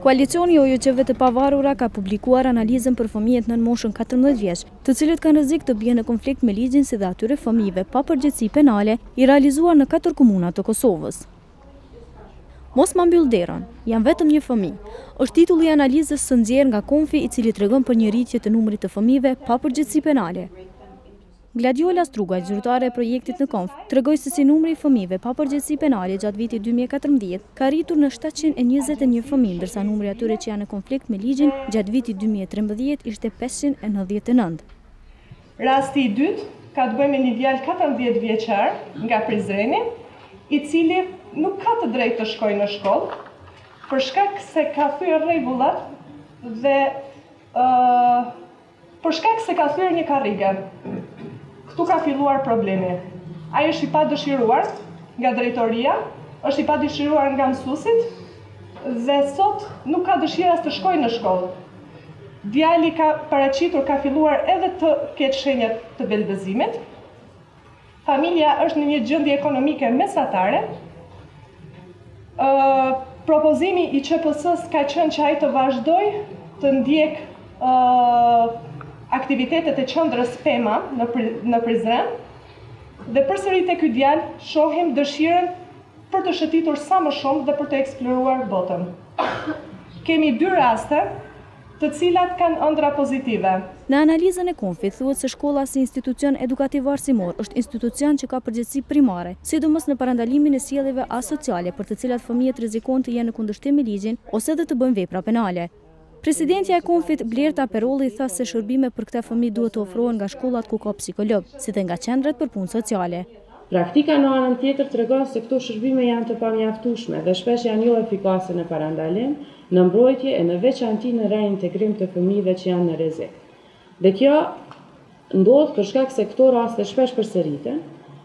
Koalicioni i OJQ-ve të pavarura ka publikuar analizën për fëmijët nën moshën 14 vjeç, të cilët kanë rrezik të bien në konflikt me ligjin si dhe atyre fëmijëve pa përgjegjësi penale, i realizuar në 4 komuna të Kosovës. Mos ma mbyll derën, jam vetëm një fëmijë, është titulli i analizës së nxjerrë nga Konfi, i cili tregon për një rritje të numrit të fëmijëve pa përgjegjësi penale. Gladiola Strugaj, zyrtare e projektit në Konf, tregoi se si numri i fëmijëve pa përgjegjësi penale gjatë vitit 2014 ka rritur në 721 fëmijë, ndërsa numri atyre që janë në konflikt me ligjin gjatë vitit 2013 ishte 599. Rasti i dytë ka të bëjë me një djalë 14 vjeçar nga Prizreni, i cili nuk ka të drejtë të shkojë në shkollë, për shkak se ka thyer rregullat dhe për shkak se ka thyer një karrige. Këtu ka filluar problemi. Ai është i padëshiruar nga drejtoria, është i padëshiruar nga mësuesit dhe sot nuk ka dëshirë as të shkojë në shkollë. Djali ka paraqitur, ka filluar edhe të ketë shenjat të belbëzimit. Familja është në një gjendje ekonomike mesatare. Propozimi i QPS-s ka qenë që ai të vazhdojë të ndjek aktivitetet e qendrës Pema në Prizren, dhe përsëri te ky djalë shohim dëshirën për të shëtitur sa më shumë dhe për të eksploruar botën. Kemi 2 raste të cilat kanë ëndra pozitive. Në analizën e Konfit thuhet se shkolla si institucion edukativ arsimor është institucion që ka përgjegjësi primare, sidomos në parandalimin e sjelljeve asociale për të cilat fëmijët rrezikojnë të jenë në kundërshtim me ligjin ose të bëjnë vepra penale. Presidentja e Konfit, Blerta Perolli, tha se shërbime për këta fëmijë duhet të ofrohen nga shkollat ku ka psikolog, si dhe nga qendrat për punë sociale. Praktika në anën tjetër tregon se këto shërbime janë të pamjaftueshme dhe shpesh janë jo efikase në parandalim, në mbrojtje e në veçanti në reintegrim të fëmijëve që janë në rrezik. Dhe kjo ndodh për shkak se këto raste shpesh përsëriten,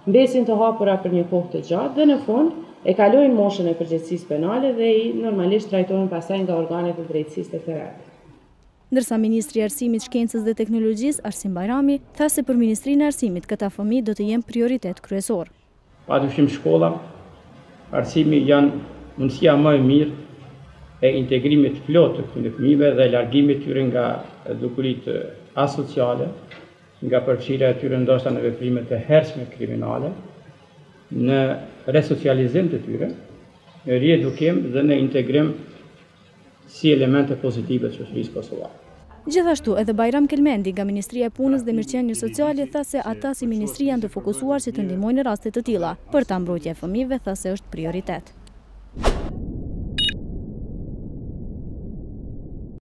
mbesin të hapura për një kohë të gjatë dhe në fund e kalojnë moshën e përgjegjësisë penale dhe i normalisht trajtohen pastaj nga organet e drejtësisë të tërë. Ndërsa Ministri i Arsimit, Shkencës dhe Teknologjisë, Arsim Bajrami, tha se për Ministrinë e Arsimit këta fëmijë do të jenë prioritet kryesor. Padyshim shkolla, arsimi janë mundësia më e mirë e integrimit plot të këtyre fëmijëve dhe largimit tyre nga dukuritë asociale, nga përfshirja e tyre ndoshta në veprime të hershme kriminale, në resocializim të tyre, në riedukim dhe në integrim si elemente pozitive të shoqërisë kosovare. Gjithashtu, edhe Bajram Kelmendi nga Ministria e Punës dhe Mirëqenies Sociale tha se ata si ministri janë të fokusuar që të ndihmojnë në raste të tilla. Për ta mbrojtja e fëmijëve tha se është prioritet.